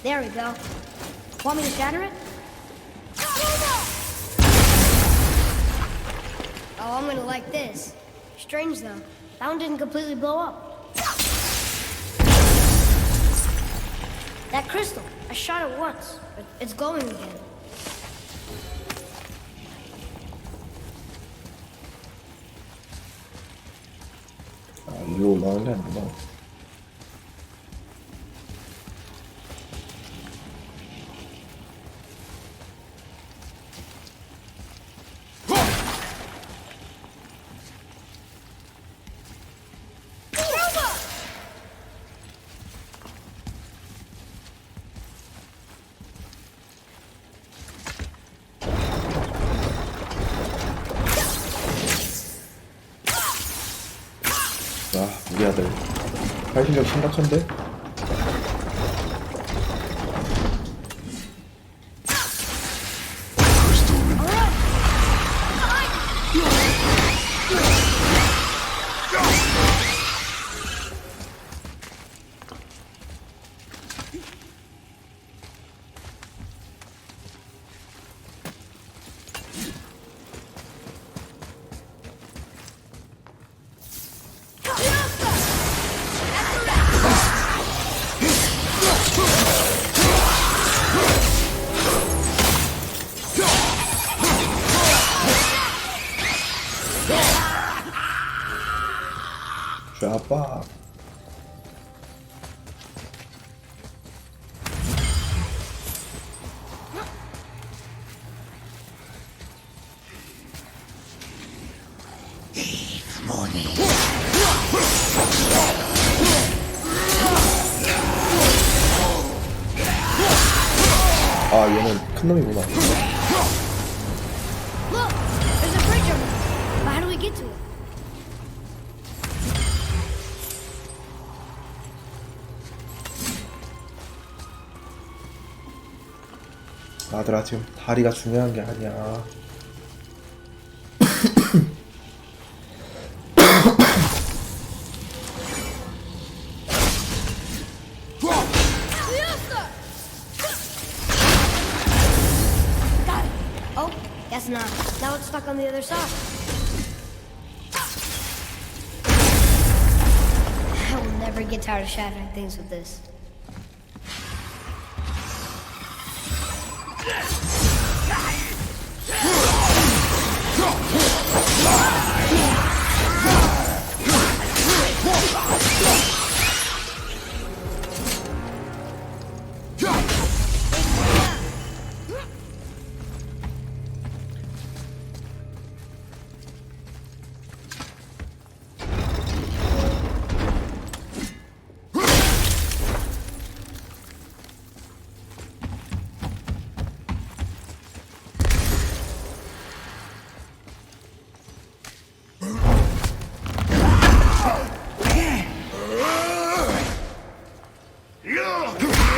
There we go. Want me to shatter it? Oh, I'm gonna like this. Strange though, that one didn't completely blow up. That crystal, I shot it once, but it's glowing again. 아, 위로 올라가는 게 아니구나. 자, 우리 아들 발신력 심각한데? 좌박. 아, 얘는 큰 놈이구나. Look! There's a bridge over there. But how do we get to it? 아들아, 지금 다리가 중요한 게 아니야. Got it. Oh, guess not. Now it's stuck on the other side. I will never get tired of shattering things with this.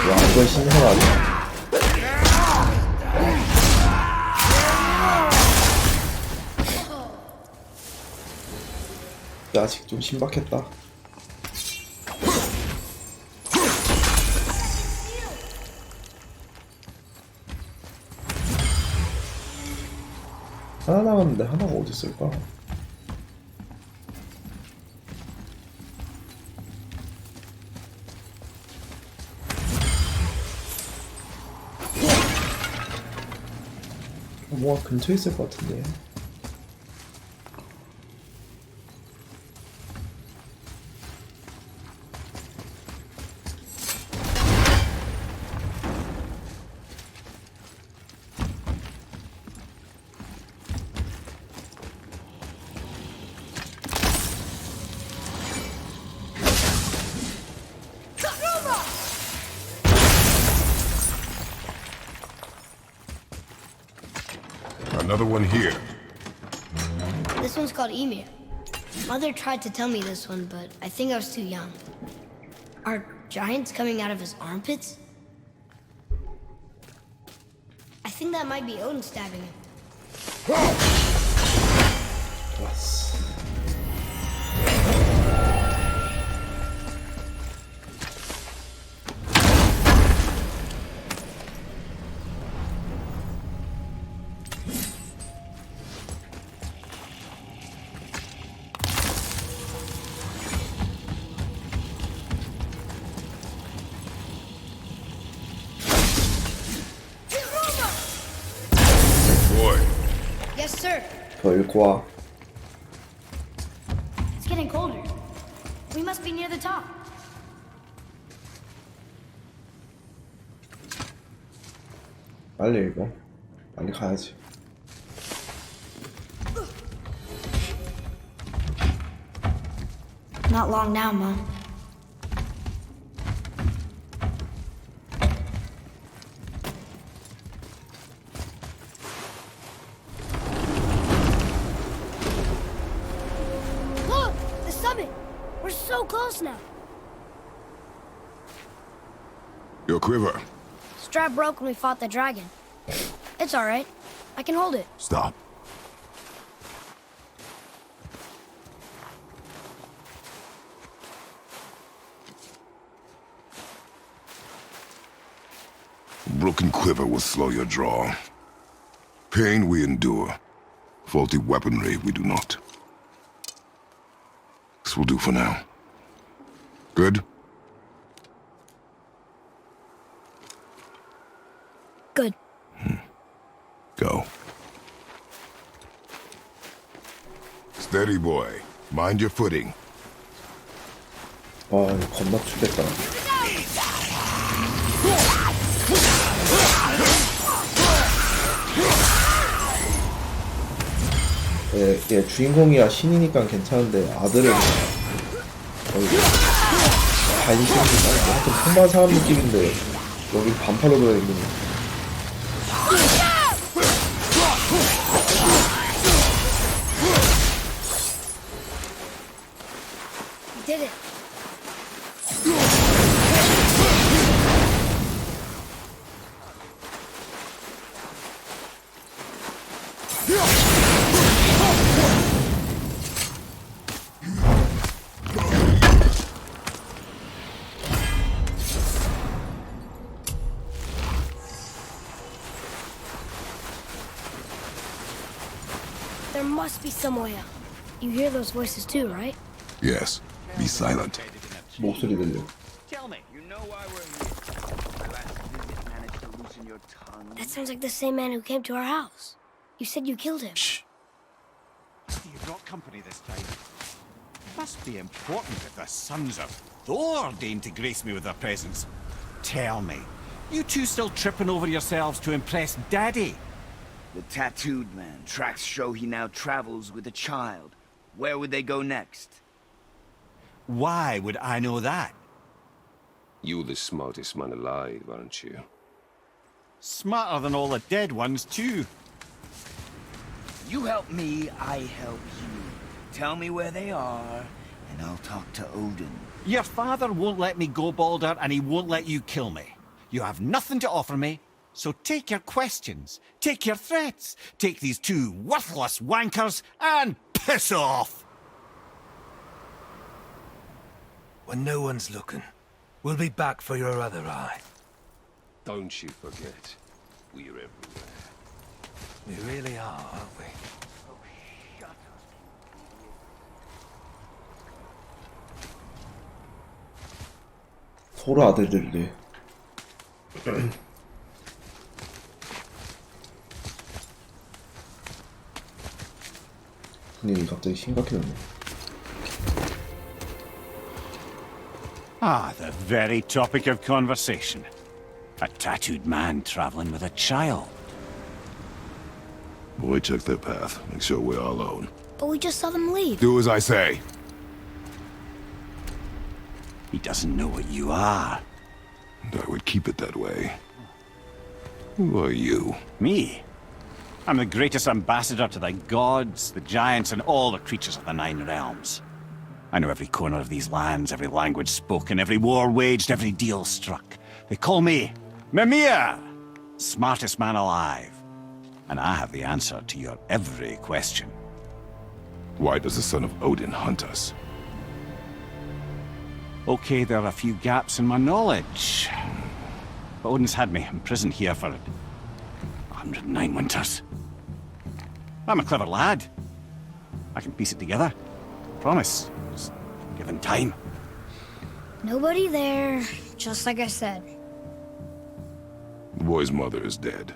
와, 이건 신선하네. 나 아직 좀 신박했다. 하나 남았는데 하나가 어디 있을까? 뭐가 근처에 있을 것 같은데. Another one here. This one's called Emir. Mother tried to tell me this one, but I think I was too young. Are giants coming out of his armpits? I think that might be Odin stabbing him. 좋았어. 그거 읽고 와. It's getting colder. We must be near the top. 빨리 읽어. 빨리 가야지. Not long now, Mom. Look! The summit! We're so close now. Your quiver. Strap broke when we fought the dragon. It's alright. I can hold it. Stop. Broken quiver will slow your draw. Pain we endure. Faulty weaponry we do not. This will do for now. Good? Good. Go. Steady, boy. Mind your footing. 와 이거 겁나 춥겠다. 얘 주인공이야 신이니까 괜찮은데 아들은 거의 반신인가? 하여튼 평범한 사람 느낌인데 여기 반팔로 들어있는. We did it. There must be some way out. You hear those voices too, right? Yes. Be silent. 목소리 들려. Tell me. You know why we're here. My last visit managed to loosen your tongue. That sounds like the same man who came to our house. You said you killed him. Shh. You brought company this time. Must be important if the sons of Thor deign to grace me with their presence. Tell me, you two still tripping over yourselves to impress Daddy? The tattooed man. Tracks show he now travels with a child. Where would they go next? Why would I know that? You're the smartest man alive, aren't you? Smarter than all the dead ones, too. You help me, I help you. Tell me where they are, and I'll talk to Odin. Your father won't let me go, Balder, and he won't let you kill me. You have nothing to offer me, so take your questions, take your threats, take these two worthless wankers, and piss off! When no one's looking, we'll be back for your other eye. Don't you forget, we're everywhere. We really are, aren't we? 서로 아들들이래. 분위기 갑자기 심각해졌네. Ah, the very topic of conversation. A tattooed man traveling with a child. Boy, check their path. Make sure we're all alone. But we just saw them leave. Do as I say. He doesn't know what you are. And I would keep it that way. Who are you? Me? I'm the greatest ambassador to the gods, the giants, and all the creatures of the Nine Realms. I know every corner of these lands, every language spoken, every war waged, every deal struck. They call me Mimir, smartest man alive. And I have the answer to your every question. Why does the son of Odin hunt us? Okay, there are a few gaps in my knowledge. But Odin's had me imprisoned here for 109 winters. I'm a clever lad. I can piece it together. Promise. Just given time. Nobody there, just like I said. The boy's mother is dead.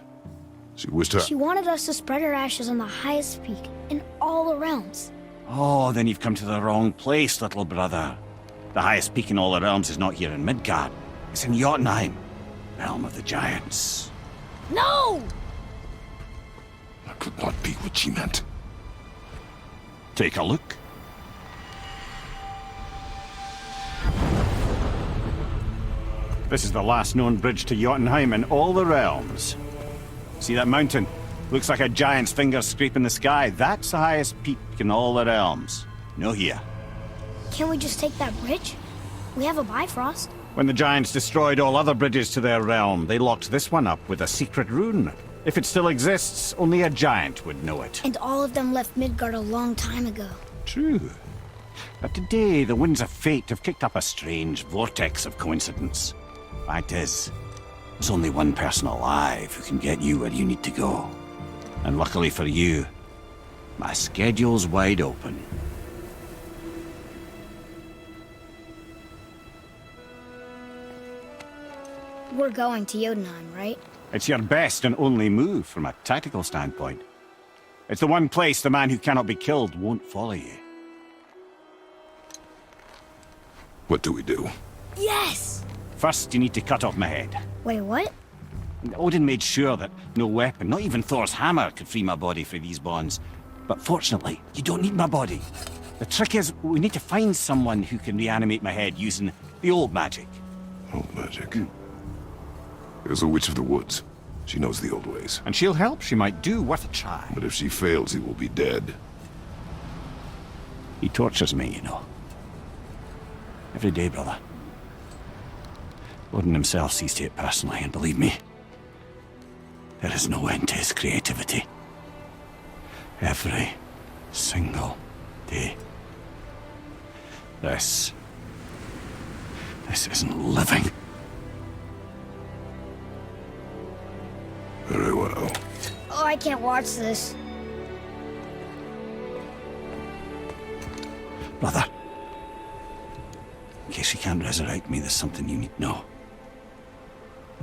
She wished her... She wanted us to spread her ashes on the highest peak in all the realms. Oh, then you've come to the wrong place, little brother. The highest peak in all the realms is not here in Midgard. It's in Jotunheim, realm of the giants. No! That could not be what she meant. Take a look. This is the last known bridge to Jotunheim in all the realms. See that mountain? Looks like a giant's finger scraping the sky. That's the highest peak in all the realms. No here. Can't we just take that bridge? We have a Bifrost. When the giants destroyed all other bridges to their realm, they locked this one up with a secret rune. If it still exists, only a giant would know it. And all of them left Midgard a long time ago. True. But today, the winds of fate have kicked up a strange vortex of coincidence. Fact is, there's only one person alive who can get you where you need to go. And luckily for you, my schedule's wide open. We're going to Jotunheim, right? It's your best and only move from a tactical standpoint. It's the one place the man who cannot be killed won't follow you. What do we do? Yes! First, you need to cut off my head. Wait, what? Odin made sure that no weapon, not even Thor's hammer, could free my body from these bonds. But fortunately, you don't need my body. The trick is, we need to find someone who can reanimate my head using the old magic. Old magic. There's a witch of the woods. She knows the old ways. And she'll help. She might do worth a try. But if she fails, he will be dead. He tortures me, you know. Every day, brother. Odin himself sees to it personally, and believe me, there is no end to his creativity. Every single day. This isn't living. Very well. Oh, I can't watch this. Brother, in case you can't resurrect me, there's something you need to know.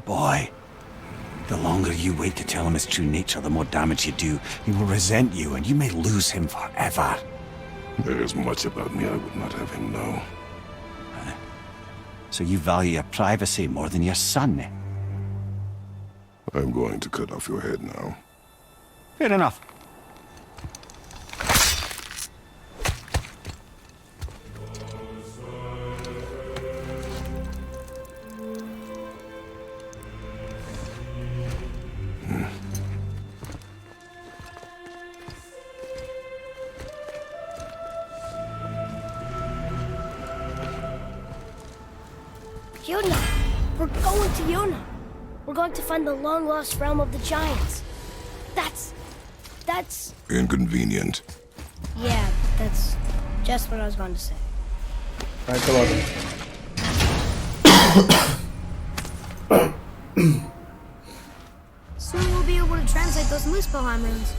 Boy, the longer you wait to tell him his true nature, the more damage you do. He will resent you, and you may lose him forever. There is much about me I would not have him know. So you value your privacy more than your son? I'm going to cut off your head now. Fair enough. Jotunheim! We're going to Jotunheim! We're going to find the long-lost realm of the giants. That's... Inconvenient. Yeah, that's just what I was going to say. Soon we'll be able to translate those Muspelheim runes.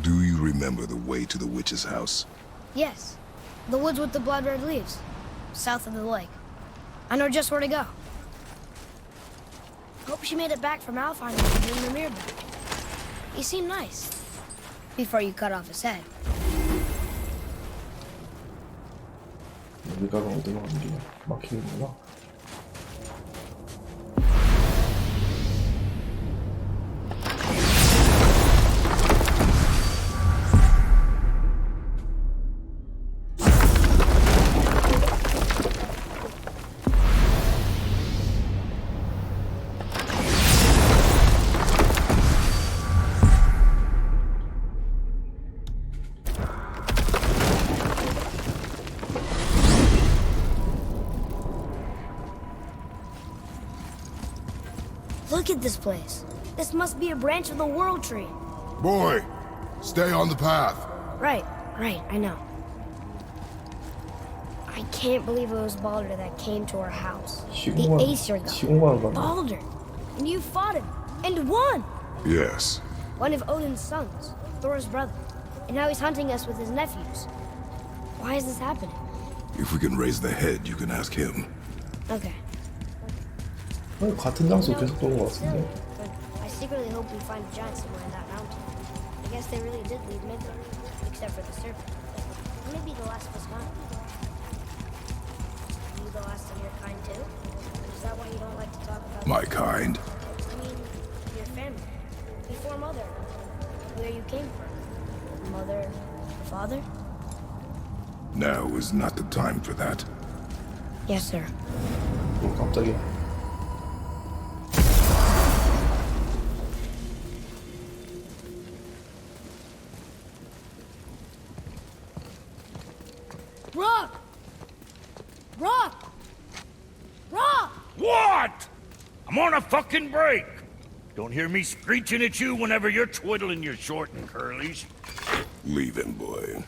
Do you remember the way to the witch's house? Yes. The woods with the blood-red leaves. South of the lake. I know just where to go. Hope she made it back from Alfheim and bring the mirror back. He seemed nice. Before you cut off his head. 여기가 어디가 어디가 막히는구나. Look at this place. This must be a branch of the World Tree. Boy, stay on the path. Right, I know. I can't believe it was Baldur that came to our house. The Aesir god. 시공만 가네. Baldur. And you fought him. And won! Yes. One of Odin's sons. Thor's brother. And now he's hunting us with his nephews. Why is this happening? If we can raise the head, you can ask him. Okay. 같은 장소 계속 도는 것 같은데. But I secretly hope we find a giant somewhere in that mountain. I guess they really did leave Midgar, except for the serpent. Maybe the last of us gone. Are you the last of your kind too? Is that why you don't like to talk about My kind. I mean, your family. Before Mother. Where you came from. Mother, father? Now is not the time for that. Yes, sir. 깜짝이야. Rock! Rock! Rock! What? I'm on a fucking break. Don't hear me screeching at you whenever you're twiddling your short and curlies. Leave him, boy.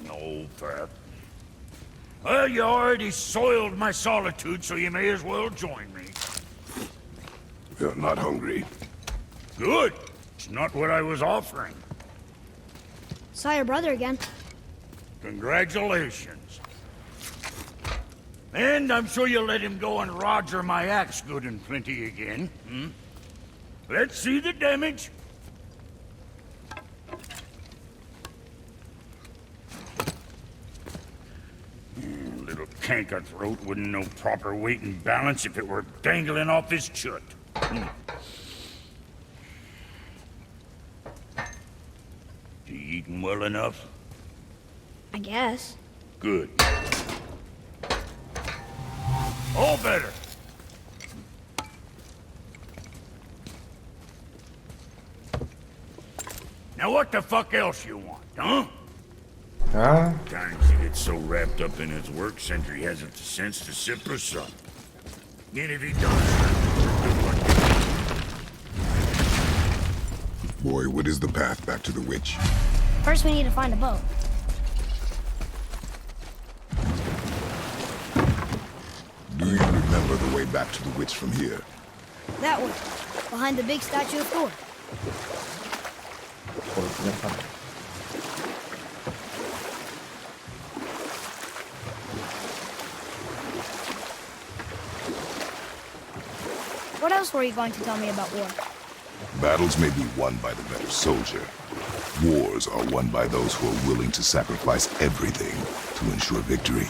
No, Pat. Well, you already soiled my solitude, so you may as well join me. You're not hungry. Good. It's not what I was offering. Saw your brother again. Congratulations. And I'm sure you'll let him go and Roger my axe good and plenty again, hmm? Let's see the damage. Little canker-throat wouldn't know proper weight and balance if it were dangling off his chut. You eating well enough? I guess. Good. All better. Now what the fuck else you want, huh? 아, Times he gets so wrapped up in his work, Sentry hasn't the sense to sip or sup. And if he does, good luck. Boy, what is the path back to the witch? First, we need to find a boat. Do you remember the way back to the witch from here? That way. Behind the big statue of Thor. 저를 그냥 가네. What else were you going to tell me about war? Battles may be won by the better soldier. Wars are won by those who are willing to sacrifice everything to ensure victory.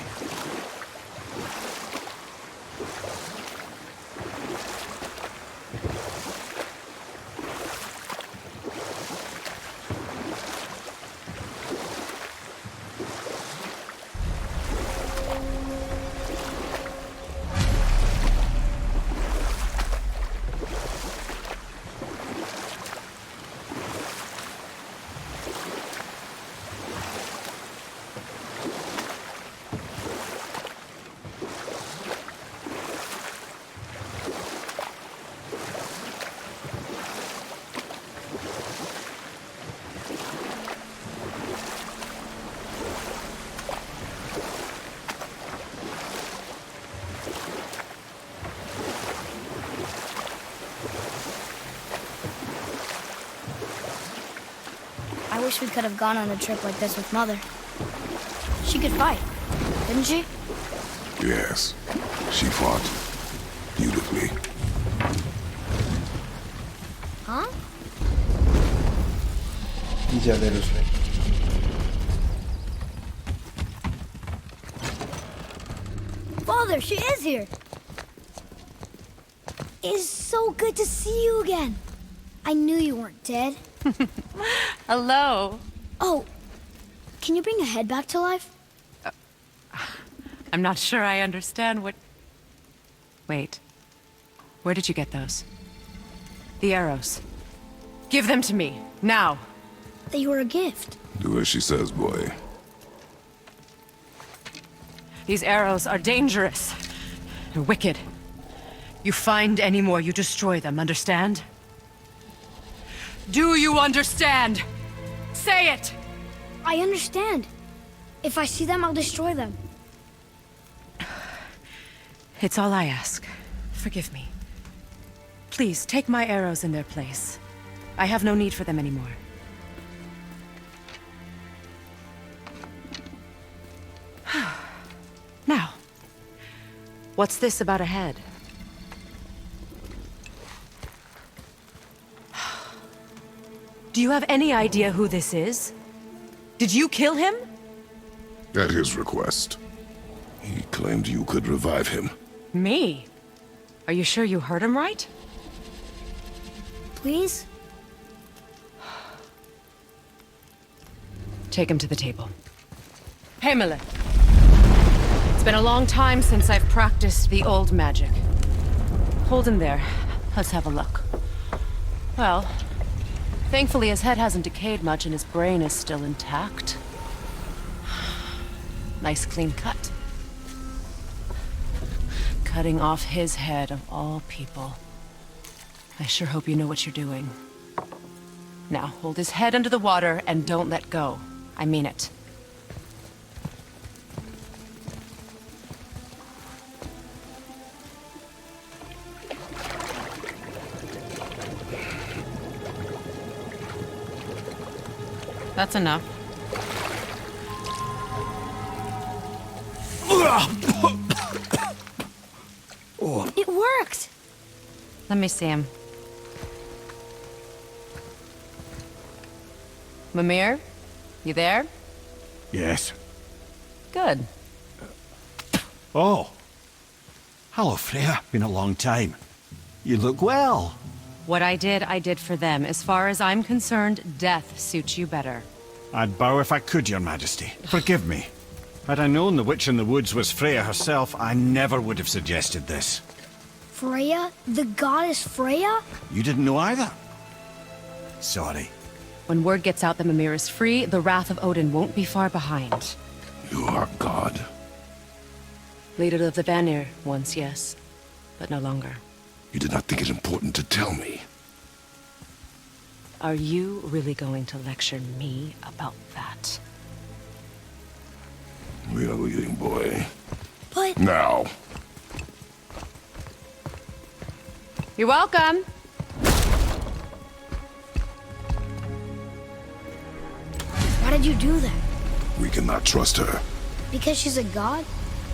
I wish we could have gone on a trip like this with Mother. She could fight, didn't she? Yes, she fought beautifully. Huh? 이제야 내려주네. Father, she is here! It's so good to see you again. I knew you weren't dead. Hello. Oh, can you bring a head back to life? I'm not sure I understand what... Wait. Where did you get those? The arrows. Give them to me, now. They were a gift. Do as she says, boy. These arrows are dangerous. They're wicked. You find any more, you destroy them, understand? Do you understand? Say it! I understand. If I see them, I'll destroy them. It's all I ask. Forgive me. Please, take my arrows in their place. I have no need for them anymore. What's this about a head? Do you have any idea who this is? Did you kill him? At his request. He claimed you could revive him. Me? Are you sure you heard him right? Please? Take him to the table. Himalith. It's been a long time since I've practiced the old magic. Hold him there. Let's have a look. Well, thankfully his head hasn't decayed much and his brain is still intact. Nice clean cut. Cutting off his head of all people. I sure hope you know what you're doing. Now, hold his head under the water and don't let go. I mean it. That's enough. It worked! Let me see him. Mimir? You there? Yes. Good. Oh. Hello, Freya. Been a long time. You look well. What I did for them. As far as I'm concerned, death suits you better. I'd bow if I could, Your Majesty. Forgive me. Had I known the witch in the woods was Freya herself, I never would have suggested this. Freya? The goddess Freya? You didn't know either? Sorry. When word gets out that Mimir is free, the wrath of Odin won't be far behind. You are God. Leader of the Vanir, once yes, but no longer. You did not think it important to tell me. Are you really going to lecture me about that? We are leaving, boy. But... Now. You're welcome. Why did you do that? We cannot trust her. Because she's a god?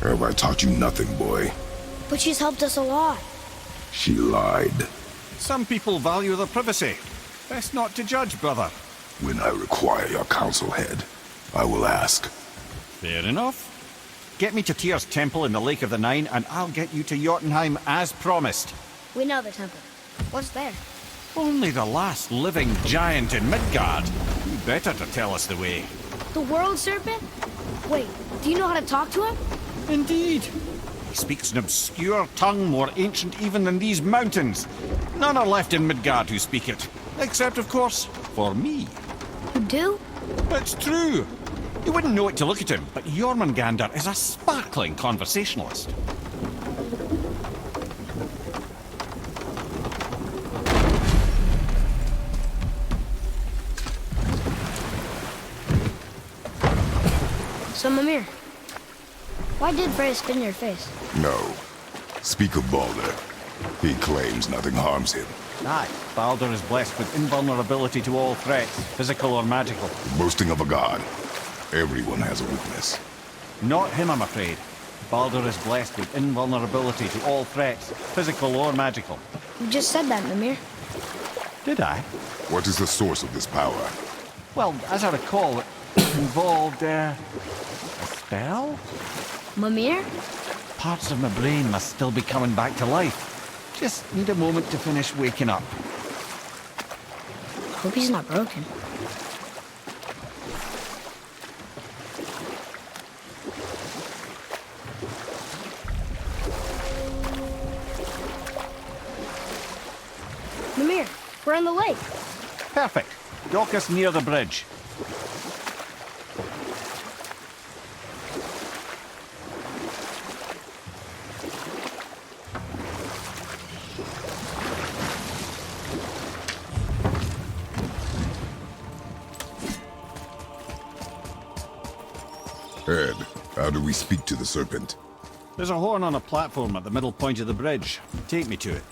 Have I taught you nothing, boy? But she's helped us a lot. She lied. Some people value their privacy. Best not to judge, brother. When I require your council head, I will ask. Fair enough. Get me to Tyr's temple in the Lake of the Nine, and I'll get you to Jotunheim as promised. We know the temple. What's there? Only the last living giant in Midgard. You better to tell us the way. The world serpent? Wait, do you know how to talk to him? Indeed. He speaks an obscure tongue more ancient even than these mountains. None are left in Midgard who speak it. Except, of course, for me. You do? It's true. You wouldn't know it to look at him, but Jormungandr is a sparkling conversationalist. So, Mimir, why did Freya spit in your face? No. Speak of Balder. He claims nothing harms him. Aye, Baldur is blessed with invulnerability to all threats, physical or magical. Boasting of a god. Everyone has a weakness. Not him, I'm afraid. Baldur is blessed with invulnerability to all threats, physical or magical. You just said that, Mimir. Did I? What is the source of this power? Well, as I recall, it involved, a spell? Mimir? Parts of my brain must still be coming back to life. Just need a moment to finish waking up. Hope he's not broken. Mimir, we're in the lake. Perfect. Dock us near the bridge. Ed, how do we speak to the serpent? There's a horn on a platform at the middle point of the bridge. Take me to it.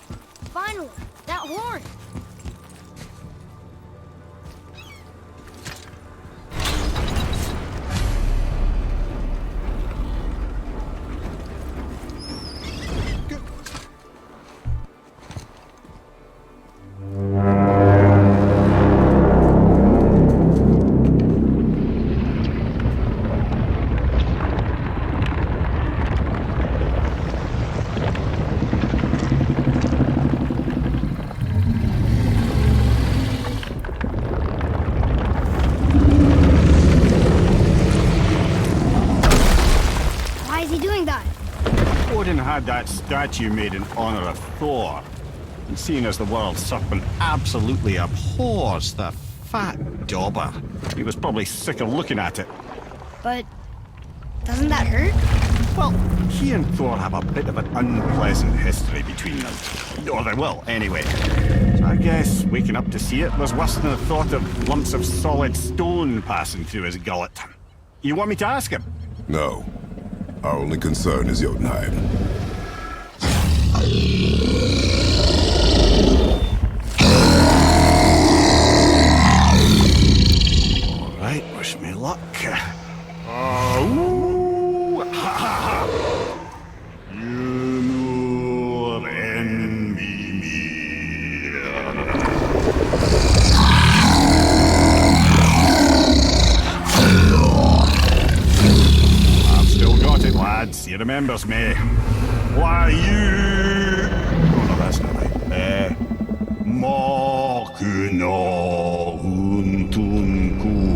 Finally, that horn. that statue made in honor of Thor. And seeing as the world serpent absolutely abhors the fat dauber, he was probably sick of looking at it. But doesn't that hurt? Well, he and Thor have a bit of an unpleasant history between them. Or they will, anyway. So I guess waking up to see it was worse than the thought of lumps of solid stone passing through his gullet. You want me to ask him? No. Our only concern is Jotunheim. All right, wish me luck. Oh, ha ha ha! You envy me. I've still got it, lads. He remembers me. Why you? Oh no, that's not right. Mokuno Untunkun.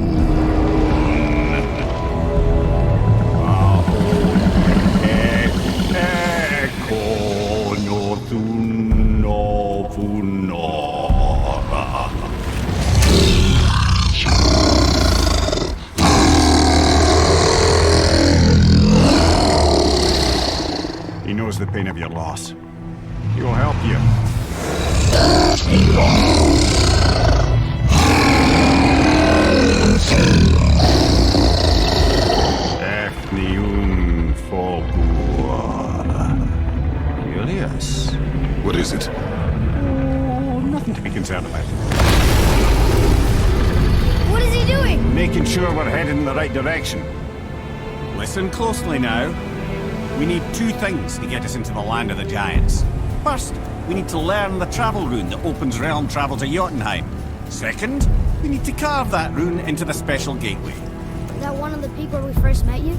He knows the pain of your loss. He will help you. Ethnium Fogua. Julius. What is it? Oh, nothing to be concerned about. What is he doing? Making sure we're headed in the right direction. Listen closely now. We need two things to get us into the land of the giants. First, we need to learn the travel rune that opens realm travel to Jotunheim. Second, we need to carve that rune into the special gateway. Is that one of the peak where we first met you?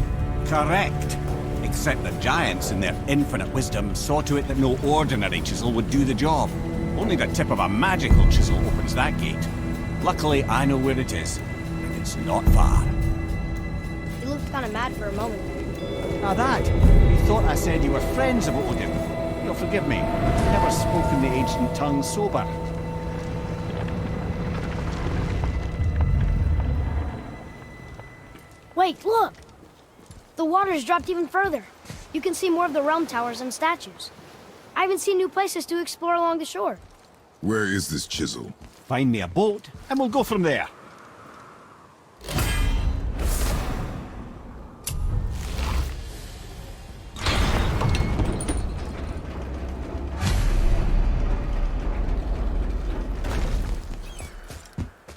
Correct. Except the giants, in their infinite wisdom, saw to it that no ordinary chisel would do the job. Only the tip of a magical chisel opens that gate. Luckily, I know where it is, and it's not far. You looked kind of mad for a moment. Now that, you thought I said you were friends of Odin. You'll forgive me. I've never spoken the ancient tongue sober. Wait, look! The water's dropped even further. You can see more of the realm towers and statues. I even see new places to explore along the shore. Where is this chisel? Find me a boat, and we'll go from there.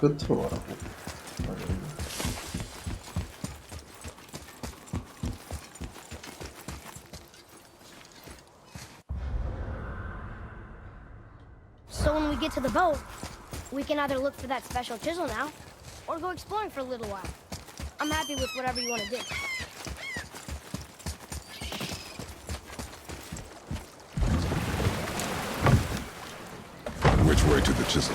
끝으로 가라고. So when we get to the boat, we can either look for that special chisel now, or go exploring for a little while. I'm happy with whatever you want to do. Which way to the chisel?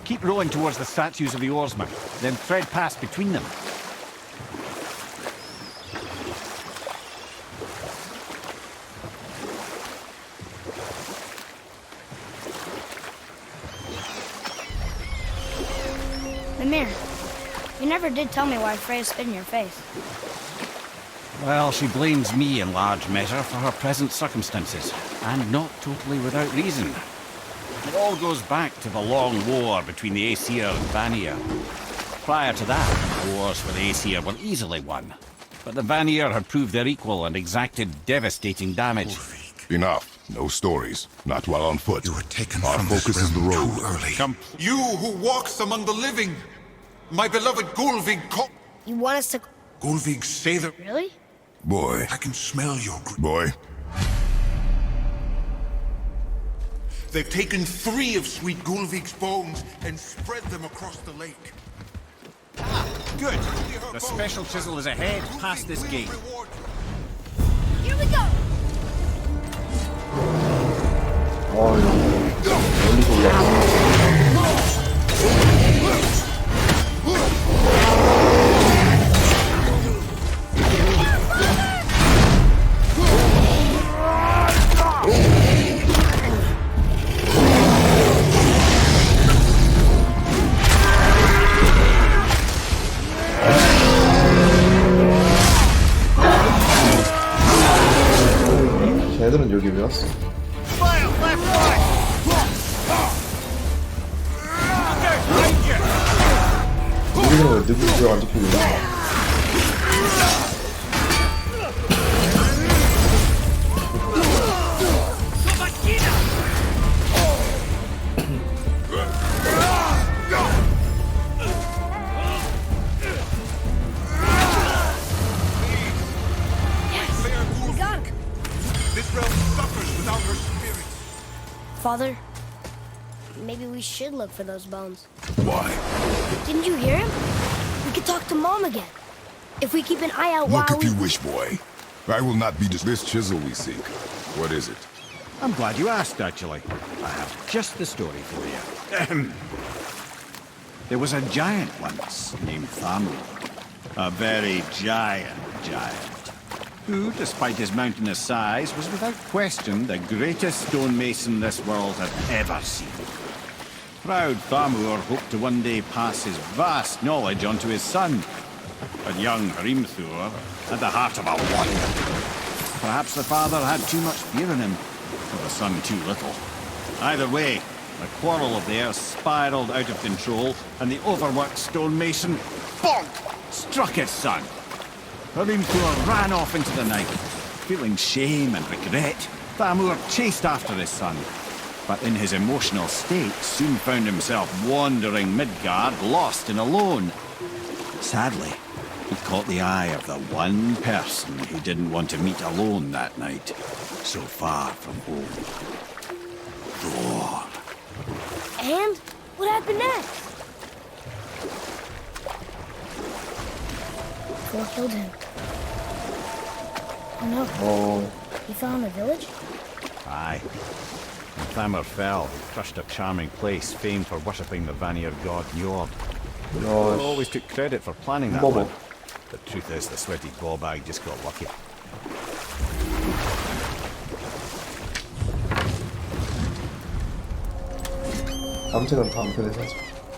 Keep rowing towards the statues of the oarsmen, then thread past between them. Mimir, you never did tell me why Freya spit in your face. Well, she blames me in large measure for her present circumstances, and not totally without reason. It all goes back to the long war between the Aesir and Vanir. Prior to that, wars for the Aesir were easily won, but the Vanir had proved their equal and exacted devastating damage. Enough. No stories. Not while on foot. You were taken Our from focus this is the realm road. too early. Come. You who walks among the living, my beloved Gulvig. You want us to... Gulvig, say the... Really? Boy. I can smell your... Boy. They've taken 3 of sweet Gulvig's bones and spread them across the lake. Good. The special chisel is ahead, past this gate. Here we go! 멀리서 올라가. 애들은 여기 왜 왔어? 우리는 왜 누구 구역 안 지키고 있는 We got him. This realm suffers without her spirit. Father, maybe we should look for those bones. Why? Didn't you hear him? We could talk to Mom again. If we keep an eye out Look while if you wish, boy. I will not be this chisel we seek. What is it? I'm glad you asked, actually. I have just the story for you. Ahem. There was a giant once named Thamur. A very giant, who, despite his mountainous size, was without question the greatest stonemason this world had ever seen. Proud Thamur hoped to one day pass his vast knowledge on to his son. But young Hrimthur had the heart of a warrior. Perhaps the father had too much fear in him, or the son too little. Either way, the quarrel of theirs spiraled out of control, and the overworked stonemason, bonk, struck his son. Hrimthur ran off into the night. Feeling shame and regret, Thamur chased after his son. But in his emotional state, soon found himself wandering Midgard, lost and alone. Sadly, he caught the eye of the one person he didn't want to meet alone that night, so far from home. Thor. And what happened next? Thor killed him. Oh no. 어... He fell in the village? Aye. When Thamur fell, he crushed a charming place famed for worshipping the Vanir god Njord. Thor always took credit for planning that Bobo. one. The truth is, the sweaty ballbag just got lucky. 남자는 다음 편에서 하자.